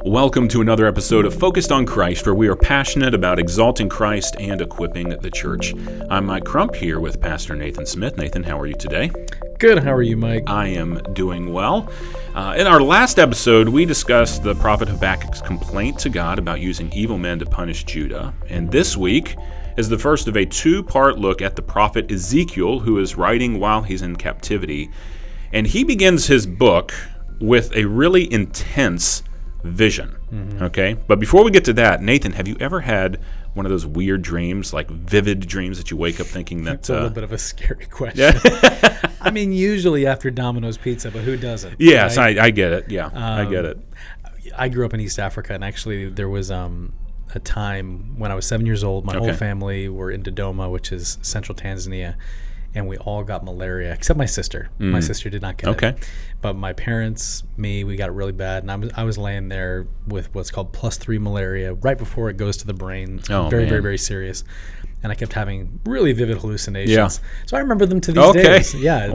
Welcome to another episode of Focused on Christ, where we are passionate about exalting Christ and equipping the church. I'm Mike Crump here with Pastor Nathan Smith. Nathan, how are you today? Good. How are you, Mike? I am doing well. In our last episode, we discussed the prophet Habakkuk's complaint to God about using evil men to punish Judah. And this week is the first of a two-part look at the prophet Ezekiel, who is writing while he's in captivity. And he begins his book with a really intense vision. Okay? But before we get to that, Nathan, have you ever had one of those weird dreams, like vivid dreams that you wake up thinking that... It's a little bit of a scary question. Yeah. I mean, usually after Domino's Pizza, but who doesn't? Yes, right? I get it. Yeah, I get it. I grew up in East Africa, and actually there was a time when I was 7 years old, my whole family were in Dodoma, which is central Tanzania, and we all got malaria, except my sister. My sister did not get it. But my parents, me, we got it really bad, and I was laying there with what's called +3 malaria right before it goes to the brain. Very, very serious. And I kept having really vivid hallucinations. Yeah. So I remember them to these days. Yeah.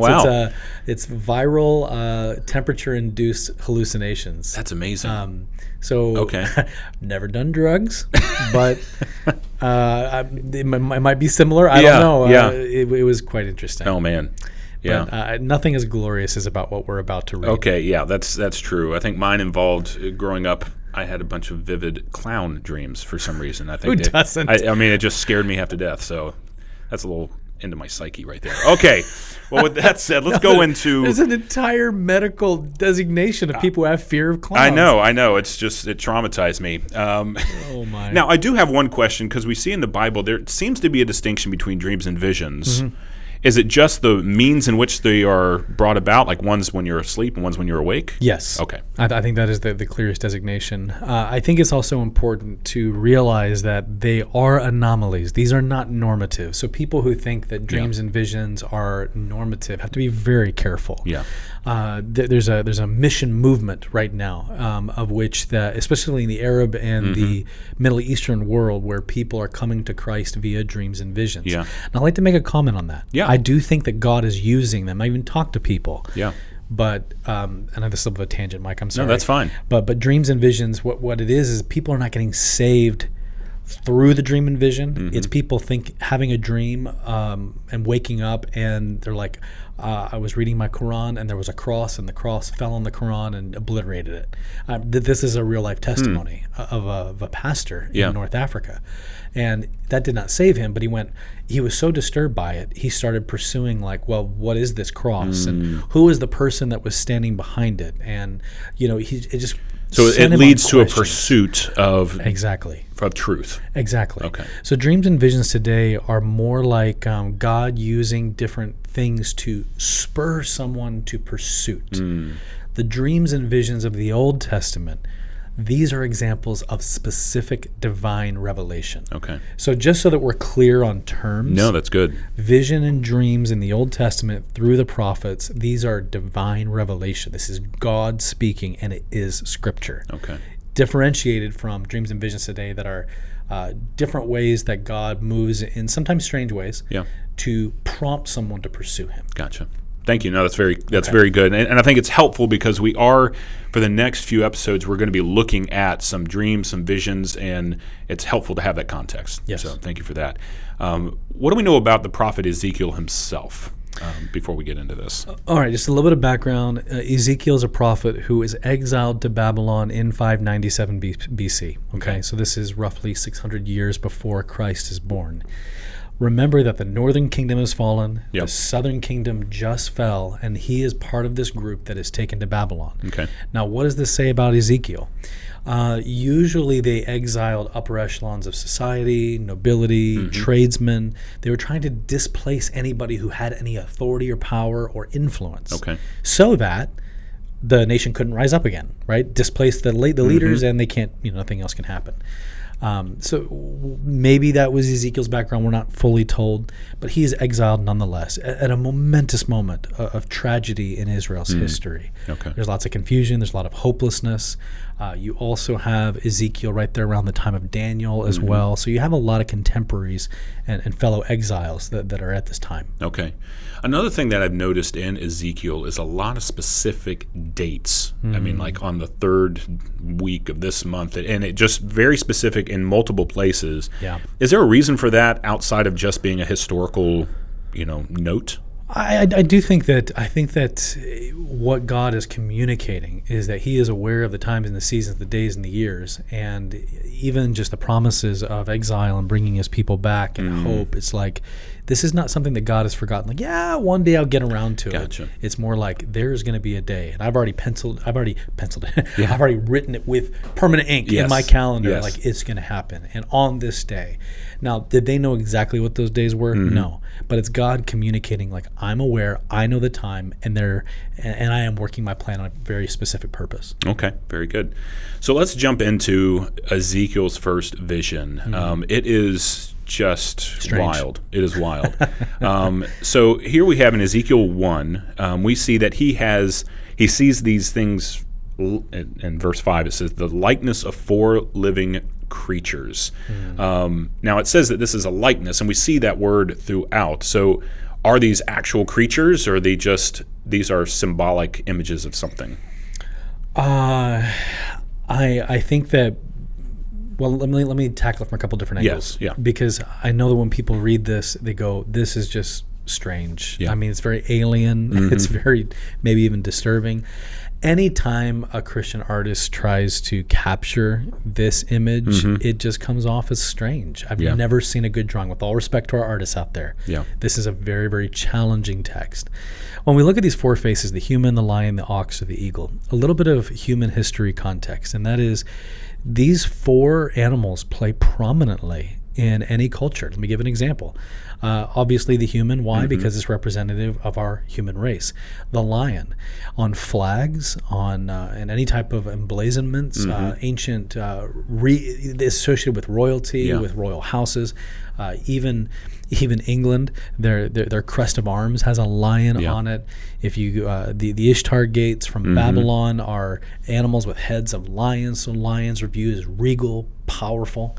It's viral temperature-induced hallucinations. That's amazing. Never done drugs, but it might be similar. I don't know. It was quite interesting. Oh, man. Yeah. But nothing as glorious as about what we're about to read. Okay, yeah, that's true. I think mine involved growing up. I had a bunch of vivid clown dreams for some reason. I think Who doesn't? I mean, it just scared me half to death. So that's a little into my psyche right there. Okay. Well, with that said, let's go into... There's an entire medical designation of people who have fear of clowns. I know. It's just, it traumatized me. Oh, my. Now, I do have one question, because we see in the Bible there seems to be a distinction between dreams and visions. Mm-hmm. Is it just the means in which they are brought about, like one's when you're asleep and one's when you're awake? Yes. Okay. I think that is the clearest designation. I think it's also important to realize that they are anomalies. These are not normative. So people who think that dreams and visions are normative have to be very careful. Yeah. There's a mission movement right now, of which, especially in the Arab and the Middle Eastern world, where people are coming to Christ via dreams and visions. Yeah. And I'd like to make a comment on that. Yeah. I do think that God is using them. I even talk to people. Yeah. But I know this is a bit of a tangent, Mike. I'm sorry. No, that's fine. But dreams and visions, what it is people are not getting saved through the dream and vision. It's people having a dream and waking up, and they're like, I was reading my Quran, and there was a cross, and the cross fell on the Quran and obliterated it. This is a real life testimony of a pastor in North Africa, and that did not save him. But he was so disturbed by it, he started pursuing, like, well, what is this cross, and who is the person that was standing behind it, and it just. So it leads to a pursuit of truth. Exactly. Okay. So dreams and visions today are more like God using different things to spur someone to pursuit. The dreams and visions of the Old Testament, these are examples of specific divine revelation. Okay. So just so that we're clear on terms. No, that's good. Vision and dreams in the Old Testament through the prophets, these are divine revelation. This is God speaking, and it is Scripture. Okay. Differentiated from dreams and visions today that are different ways that God moves in sometimes strange ways to prompt someone to pursue Him. Gotcha. Thank you. No, that's very good. And I think it's helpful because we are, for the next few episodes, we're going to be looking at some dreams, some visions, and it's helpful to have that context. Yes. So thank you for that. What do we know about the prophet Ezekiel himself before we get into this? All right, just a little bit of background. Ezekiel is a prophet who is exiled to Babylon in 597 BC. Okay, so this is roughly 600 years before Christ is born. Remember that the northern kingdom has fallen, the southern kingdom just fell, and he is part of this group that is taken to Babylon. Okay. Now, what does this say about Ezekiel? Usually they exiled upper echelons of society, nobility, tradesmen. They were trying to displace anybody who had any authority or power or influence, so that the nation couldn't rise up again, right? Displace the leaders, and they can't, nothing else can happen. Maybe that was Ezekiel's background. We're not fully told, but he is exiled nonetheless at a momentous moment of tragedy in Israel's history. Okay. There's lots of confusion. There's a lot of hopelessness. You also have Ezekiel right there around the time of Daniel as well. So you have a lot of contemporaries and fellow exiles that are at this time. Okay. Another thing that I've noticed in Ezekiel is a lot of specific dates. I mean, like on the 3rd week of this month, and it just very specific in multiple places. Yeah. Is there a reason for that outside of just being a historical, note? I do think that what God is communicating is that he is aware of the times and the seasons, the days and the years, and even just the promises of exile and bringing his people back and hope. It's like, this is not something that God has forgotten. Like, yeah, one day I'll get around to Gotcha. it. It's more like there's going to be a day, and I've already penciled it. I've already written it with permanent ink in my calendar. Yes. Like, it's going to happen, and on this day. Now, did they know exactly what those days were? No, but it's God communicating. Like, I'm aware, I know the time, and I am working my plan on a very specific purpose. Okay, very good. So let's jump into Ezekiel's first vision. It is just Strange. wild. It is wild. So here we have in Ezekiel 1, we see that he sees these things. In verse 5, it says, the likeness of 4 living creatures. Now it says that this is a likeness, and we see that word throughout. So are these actual creatures, or are these are symbolic images of something? I think that, well, let me tackle it from a couple different angles. Yes, yeah. Because I know that when people read this, they go, this is just strange. Yeah. I mean, it's very alien. It's very, maybe even disturbing. Anytime a Christian artist tries to capture this image, it just comes off as strange. I've never seen a good drawing. With all respect to our artists out there, this is a very, very challenging text. When we look at these 4 faces, the human, the lion, the ox, or the eagle, a little bit of human history context, and that is these 4 animals play prominently in any culture. Let me give an example. Obviously the human. Why? Because it's representative of our human race. The lion, on flags, on and any type of emblazonments, ancient, associated with royalty, with royal houses. Even England, their crest of arms has a lion on it. If you the Ishtar gates from Babylon are animals with heads of lions. So lions are viewed as regal, powerful.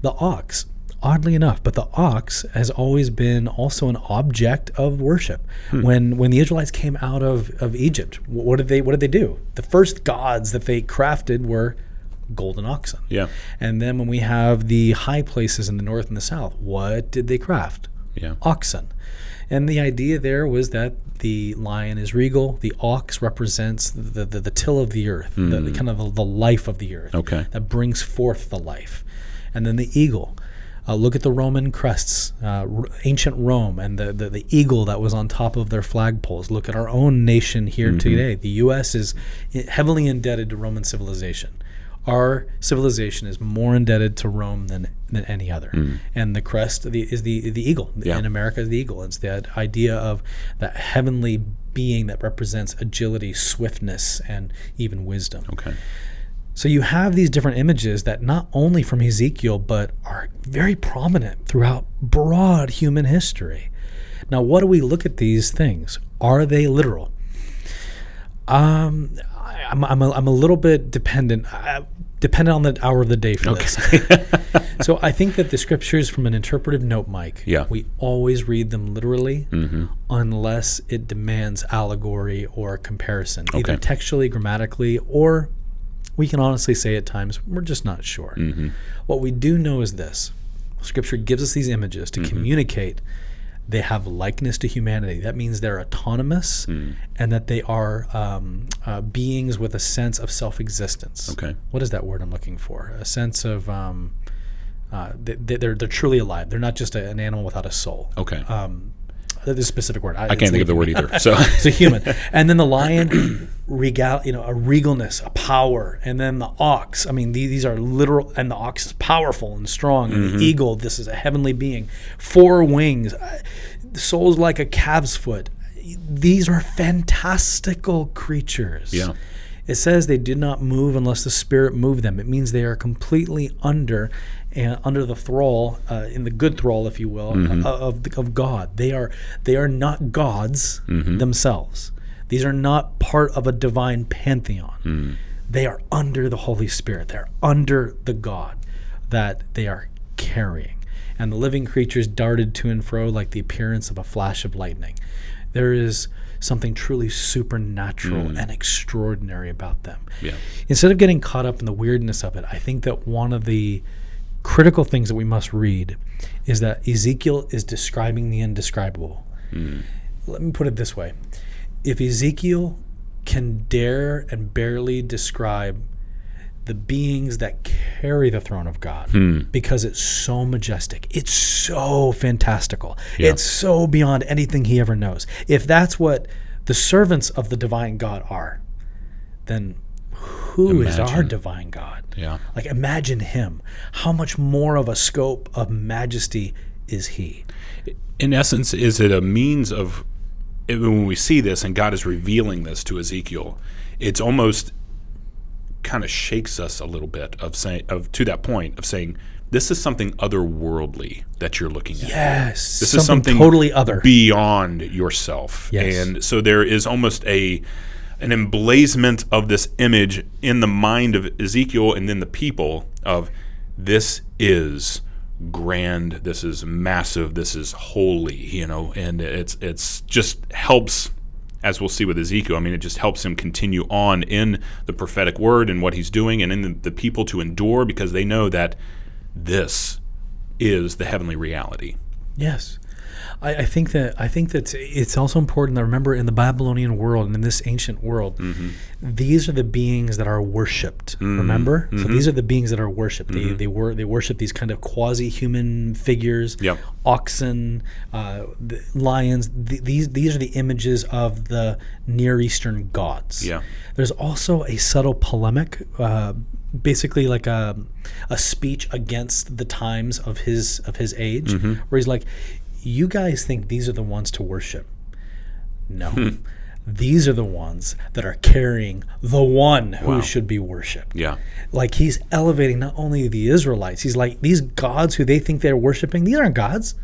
The ox, oddly enough, but the ox has always been also an object of worship. When the Israelites came out of Egypt, what did they do? The first gods that they crafted were golden oxen. Yeah. And then when we have the high places in the north and the south, what did they craft? Oxen. And the idea there was that the lion is regal, the ox represents the till of the earth, the kind of the life of the earth, that brings forth the life. And then the eagle. Look at the Roman crests, ancient Rome, and the eagle that was on top of their flagpoles. Look at our own nation here today. The U.S. is heavily indebted to Roman civilization. Our civilization is more indebted to Rome than any other. And the crest is the eagle. In America is the eagle. It's that idea of that heavenly being that represents agility, swiftness, and even wisdom. So you have these different images that not only from Ezekiel, but are very prominent throughout broad human history. Now, what do we look at these things? Are they literal? I'm a little bit dependent on the hour of the day for this. So I think that the scriptures, from an interpretive note, Mike, we always read them literally unless it demands allegory or comparison, either textually, grammatically, or we can honestly say at times we're just not sure. What we do know is this. Scripture gives us these images to communicate they have likeness to humanity. That means they're autonomous and that they are beings with a sense of self-existence. What is that word I'm looking for? A sense of they're truly alive. They're not just an animal without a soul. There's a specific word. I can't think of the word either. So it's a human. And then the lion, a regalness, a power. And then the ox. I mean, these are literal. And the ox is powerful and strong. And the eagle, this is a heavenly being. 4 wings. The soul's like a calf's foot. These are fantastical creatures. It says they did not move unless the Spirit moved them. It means they are completely under the thrall, in the good thrall, if you will, of God. They are not gods themselves. These are not part of a divine pantheon. They are under the Holy Spirit. They're under the God that they are carrying. And the living creatures darted to and fro like the appearance of a flash of lightning. There is something truly supernatural and extraordinary about them. Yeah. Instead of getting caught up in the weirdness of it, I think that one of the critical things that we must read is that Ezekiel is describing the indescribable. Let me put it this way. If Ezekiel can dare and barely describe the beings that carry the throne of God, because it's so majestic, it's so fantastical, it's so beyond anything he ever knows. If that's what the servants of the divine God are, then who is our divine God? Yeah. Like, imagine him. How much more of a scope of majesty is he? In essence, is it a means of, when we see this and God is revealing this to Ezekiel, it's almost kind of shakes us a little bit to that point of saying, this is something otherworldly that you're looking at. Yes. This is something totally other, beyond yourself. Yes. And so there is almost an emblazonment of this image in the mind of Ezekiel and then the people of, this is grand, this is massive, this is holy, and it's just helps, as we'll see with Ezekiel, it just helps him continue on in the prophetic word and what he's doing, and in the people to endure, because they know that this is the heavenly reality. Yes. I think that it's also important to remember, in the Babylonian world and in this ancient world, these are the beings that are worshipped. Remember, so these are the beings that are worshipped. They worship these kind of quasi-human figures, oxen, lions. These are the images of the Near Eastern gods. Yeah. There's also a subtle polemic, basically like a speech against the times of his age, where he's like, you guys think these are the ones to worship. No. These are the ones that are carrying the one who should be worshipped. Yeah. Like, he's elevating not only the Israelites, he's like, these gods who they think they're worshiping, these aren't gods.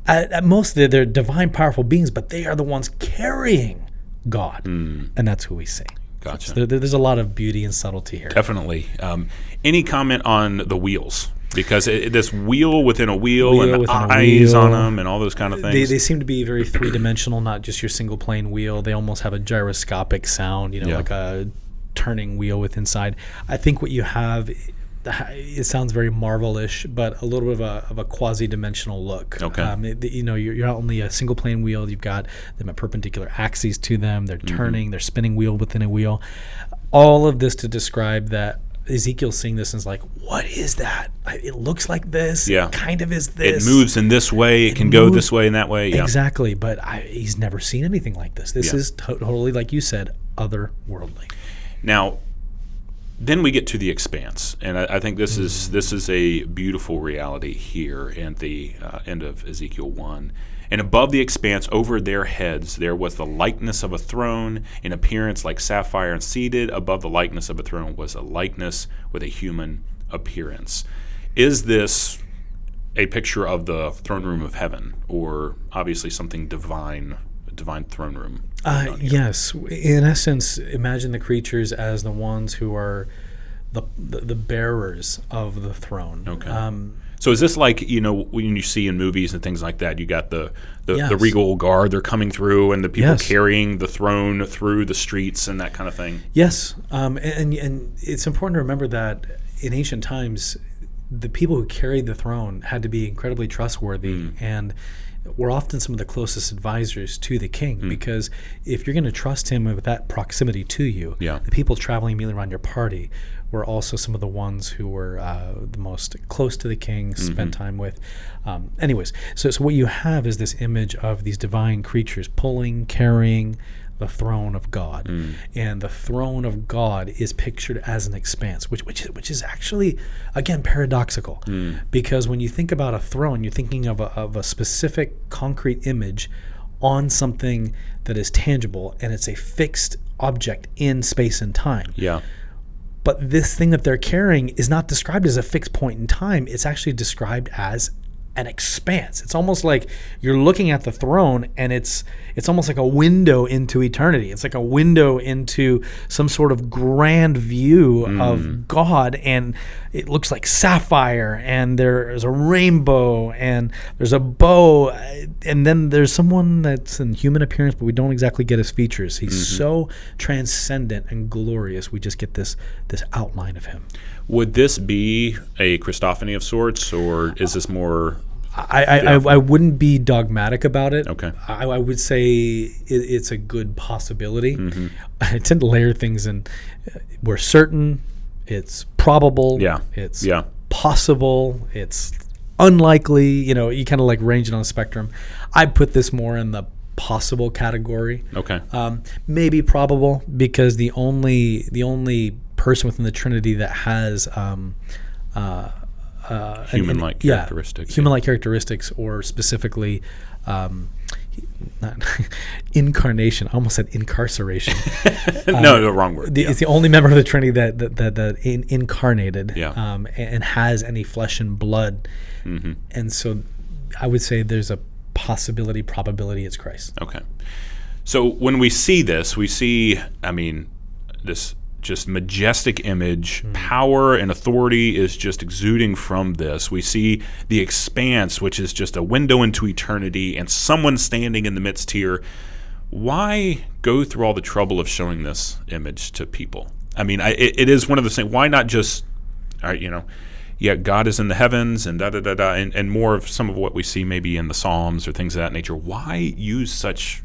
At most, they're divine, powerful beings, but they are the ones carrying God. And that's who we see. Gotcha. So there's a lot of beauty and subtlety here. Definitely. Any comment on the wheels? Because this wheel within a wheel and the eyes on them and all those kind of things. They seem to be very three-dimensional, not just your single plane wheel. They almost have a gyroscopic sound, like a turning wheel with inside. I think what you have, it sounds very Marvel-ish, but a little bit of a quasi-dimensional look. Okay. You're not only a single plane wheel, you've got them at perpendicular axes to them. They're turning, they're spinning wheel within a wheel. All of this to describe that Ezekiel's seeing this and is like, what is that? It looks like this. Yeah. It kind of is this. It moves in this way. It can go this way and that way. Yeah. Exactly. But he's never seen anything like this. This is totally, like you said, otherworldly. Now, then we get to the expanse. And I think this is a beautiful reality here at the end of Ezekiel 1. And above the expanse, over their heads, there was the likeness of a throne, in appearance like sapphire, and seated above the likeness of a throne was a likeness with a human appearance. Is this a picture of the throne room of heaven, or obviously something divine, a divine throne room? Yes. In essence, imagine the creatures as the ones who are the bearers of the throne. Okay. So is this like, when you see in movies and things like that, you got the regal guard, they're coming through, and the people carrying the throne through the streets and that kind of thing? Yes. And it's important to remember that in ancient times, the people who carried the throne had to be incredibly trustworthy and were often some of the closest advisors to the king, because if you're going to trust him with that proximity to you, the people traveling immediately around your party were also some of the ones who were the most close to the king, spent time with. Anyways, so what you have is this image of these divine creatures pulling, carrying the throne of God. And the throne of God is pictured as an expanse, which is actually, again, paradoxical. Because when you think about a throne, you're thinking of a specific concrete image on something that is tangible, and it's a fixed object in space and time. Yeah. But this thing that they're carrying is not described as a fixed point in time. It's actually described as an expanse. It's almost like you're looking at the throne, and it's almost like a window into eternity. It's like a window into some sort of grand view of God, and it looks like sapphire, and there's a rainbow, and there's a bow, and then there's someone that's in human appearance, but we don't exactly get his features. He's so transcendent and glorious. We just get this outline of him. Would this be a Christophany of sorts, or is this more? I wouldn't be dogmatic about it. Okay. I would say it's a good possibility. I tend to layer things in. We're certain. It's probable. Yeah. It's possible. It's unlikely. You kind of like range it on a spectrum. I put this more in the possible category. Okay. Maybe probable, because the only person within the Trinity that has human-like characteristics. Human-like characteristics, or specifically not incarnation. I almost said incarceration. No, wrong word. It's the only member of the Trinity that incarnated Yeah. And has any flesh and blood. And so I would say there's a possibility, probability it's Christ. Okay. So when we see this, we see, this just majestic image, power and authority is just exuding from this. We see the expanse, which is just a window into eternity, and someone standing in the midst here. Why go through all the trouble of showing this image to people? It is one of the things. Why not just, God is in the heavens and da-da-da-da, and more of some of what we see maybe in the Psalms or things of that nature. Why use such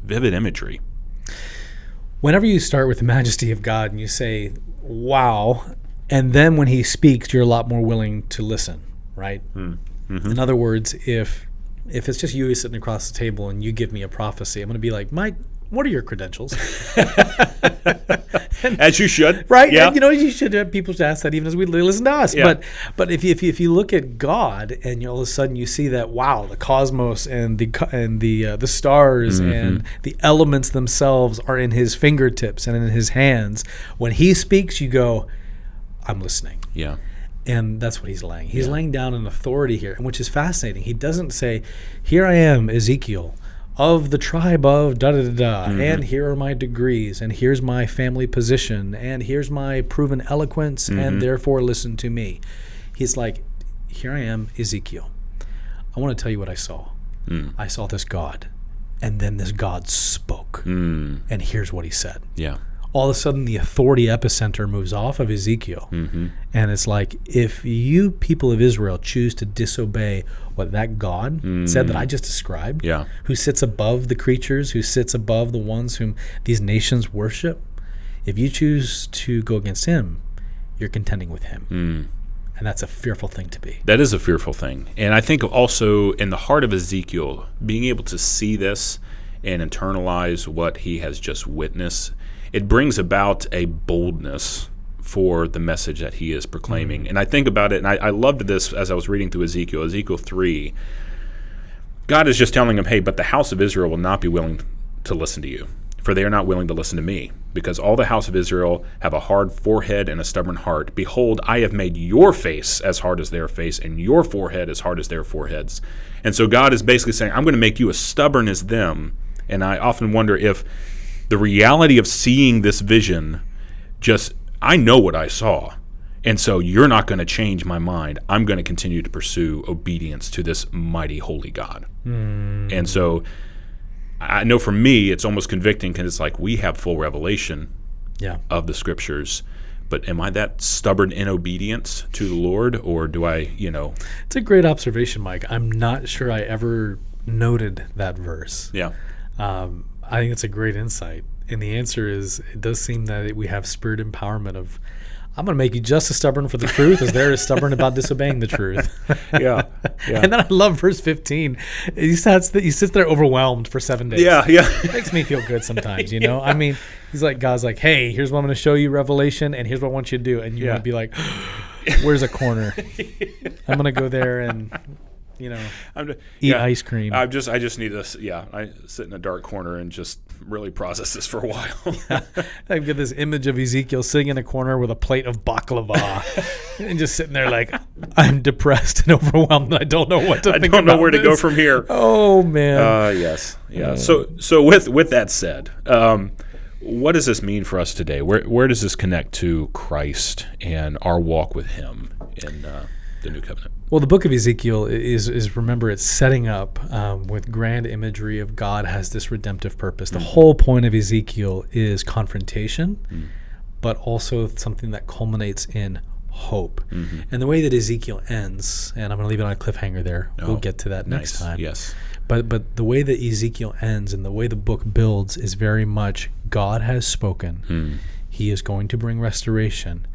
vivid imagery? Whenever you start with the majesty of God and you say, wow, and then when he speaks, you're a lot more willing to listen, right? In other words, if it's just you sitting across the table and you give me a prophecy, I'm going to be like, Mike, what are your credentials? As you should. Right? Yeah. And, you should, people should ask that even as we listen to us. Yeah. But if you look at God, and all of a sudden you see that, wow, the cosmos and the stars and the elements themselves are in his fingertips and in his hands. When he speaks, you go, I'm listening. Yeah. And that's what he's laying. He's laying down an authority here, which is fascinating. He doesn't say, here I am, Ezekiel, of the tribe of da-da-da-da, and here are my degrees, and here's my family position, and here's my proven eloquence, and therefore listen to me. He's like, here I am, Ezekiel. I want to tell you what I saw. I saw this God, and then this God spoke, and here's what he said. Yeah. All of a sudden, the authority epicenter moves off of Ezekiel. And it's like, if you people of Israel choose to disobey what that God said that I just described, who sits above the creatures, who sits above the ones whom these nations worship, if you choose to go against him, you're contending with him. And that's a fearful thing to be. That is a fearful thing. And I think also in the heart of Ezekiel, being able to see this and internalize what he has just witnessed, it brings about a boldness for the message that he is proclaiming. And I think about it, and I loved this as I was reading through Ezekiel 3. God is just telling him, hey, but the house of Israel will not be willing to listen to you, for they are not willing to listen to me, because all the house of Israel have a hard forehead and a stubborn heart. Behold, I have made your face as hard as their face, and your forehead as hard as their foreheads. And so God is basically saying, I'm going to make you as stubborn as them. And I often wonder if the reality of seeing this vision, I know what I saw, and so you're not going to change my mind. I'm going to continue to pursue obedience to this mighty, holy God. And so I know for me, it's almost convicting, because it's like we have full revelation of the Scriptures, but am I that stubborn in obedience to the Lord, or do I, It's a great observation, Mike. I'm not sure I ever noted that verse. Yeah. I think it's a great insight. And the answer is, it does seem that we have spirit empowerment of, I'm going to make you just as stubborn for the truth as they're as stubborn about disobeying the truth. Yeah. And then I love verse 15. He sits there overwhelmed for 7 days. Yeah. It makes me feel good sometimes, He's like, God's like, hey, here's what I'm going to show you, Revelation, and here's what I want you to do. And you might be like, where's a corner? I'm going to go there and eat ice cream. I just need to, I sit in a dark corner and just really process this for a while. I get this image of Ezekiel sitting in a corner with a plate of baklava and just sitting there like, I'm depressed and overwhelmed. And I don't know what to think about. I don't know where to go from here. Oh, man. Yes. Yeah. So with that said, what does this mean for us today? Where does this connect to Christ and our walk with Him in the New Covenant? Well, the book of Ezekiel is remember, it's setting up with grand imagery of God has this redemptive purpose. The whole point of Ezekiel is confrontation, but also something that culminates in hope. And the way that Ezekiel ends, and I'm going to leave it on a cliffhanger there. We'll get to that next time. Yes. But the way that Ezekiel ends and the way the book builds is very much God has spoken. He is going to bring restoration.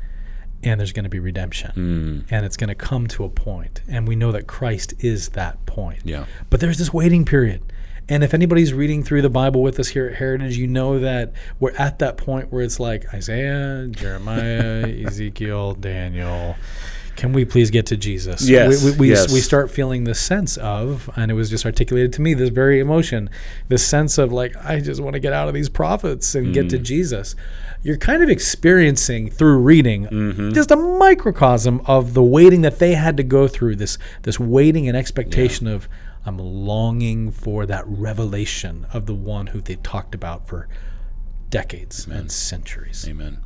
And there's going to be redemption. And it's going to come to a point. And we know that Christ is that point. Yeah. But there's this waiting period. And if anybody's reading through the Bible with us here at Heritage, you know that we're at that point where it's like Isaiah, Jeremiah, Ezekiel, Daniel. Can we please get to Jesus? Yes. We start feeling the sense of, and it was just articulated to me, this very emotion, this sense of like, I just want to get out of these prophets and get to Jesus. You're kind of experiencing through reading just a microcosm of the waiting that they had to go through, this waiting and expectation of, I'm longing for that revelation of the one who they talked about for decades and centuries. Amen.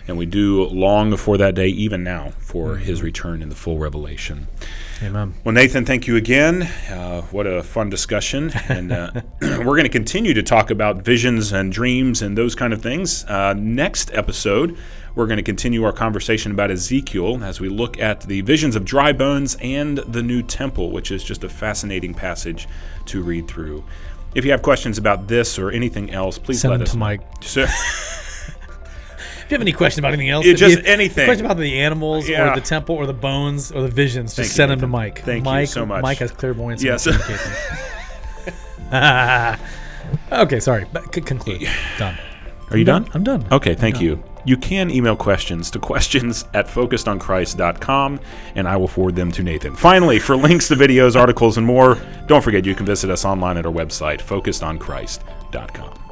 And we do long for that day, even now, for His return in the full revelation. Amen. Well, Nathan, thank you again. What a fun discussion. And we're going to continue to talk about visions and dreams and those kind of things. Next episode, we're going to continue our conversation about Ezekiel as we look at the visions of dry bones and the new temple, which is just a fascinating passage to read through. If you have questions about this or anything else, please Send let them us to know. Mike. If you have any question about anything else, anything. Question about the animals or the temple or the bones or the visions, just send them to Mike. Thank you so much. Mike has clairvoyance. Yes. Okay, sorry. Conclude. Done. Are you done? I'm done. Okay, thank you. You can email questions to questions@focusedonchrist.com, and I will forward them to Nathan. Finally, for links to videos, articles, and more, don't forget you can visit us online at our website, focusedonchrist.com.